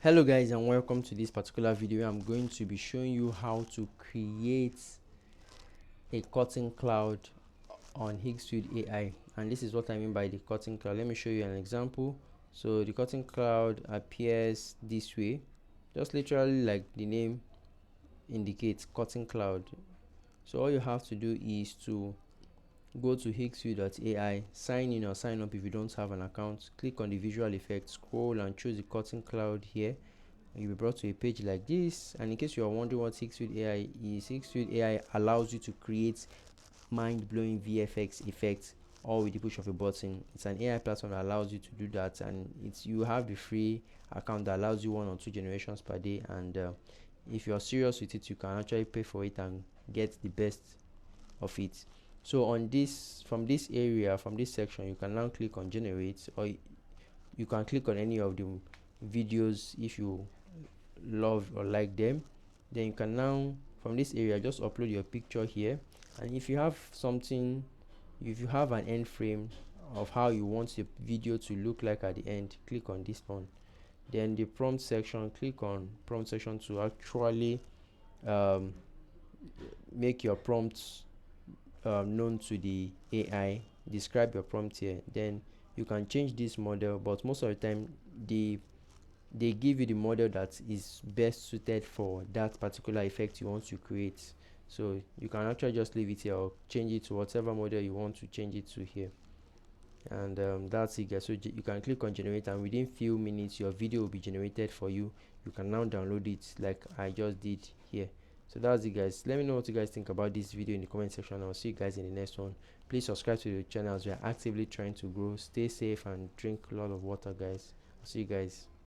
Hello guys, and welcome to this particular video. I'm going to be showing you how to create a cutting cloud on Higgsfield AI, and this is what I mean by the cutting cloud. Let me show you an example. So the cutting cloud appears this way, just literally like the name indicates, cutting cloud. So all you have to do is to go to higgsfield.ai, sign in or sign up if you don't have an account, click on the visual effect, scroll and choose the cutting cloud here. You'll be brought to a page like this, and in case you are wondering what Higgsfield AI is, Higgsfield AI allows you to create mind-blowing VFX effects all with the push of a button. It's an AI platform that allows you to do that, and you have the free account that allows you 1 or 2 generations per day, and if you're serious with it, you can actually pay for it and get the best of it. So on this, from this section, you can now click on generate, or you can click on any of the videos if you love or like them. Then you can now, from this area, just upload your picture here, and if you have an end frame of how you want the video to look like at the end, click on this one. Then the prompt section, click on prompt section to actually make your prompts known to the AI. Describe your prompt here. Then you can change this model, but most of the time they give you the model that is best suited for that particular effect you want to create. So you can actually just leave it here or change it to whatever model you want to change it to here. And that's it guys. So you can click on generate, and within few minutes your video will be generated for you. You can now download it like I just did here. So that's it guys. Let me know what you guys think about this video in the comment section. I'll see you guys in the next one. Please subscribe to the channel as we are actively trying to grow. Stay safe and drink a lot of water guys. I'll see you guys.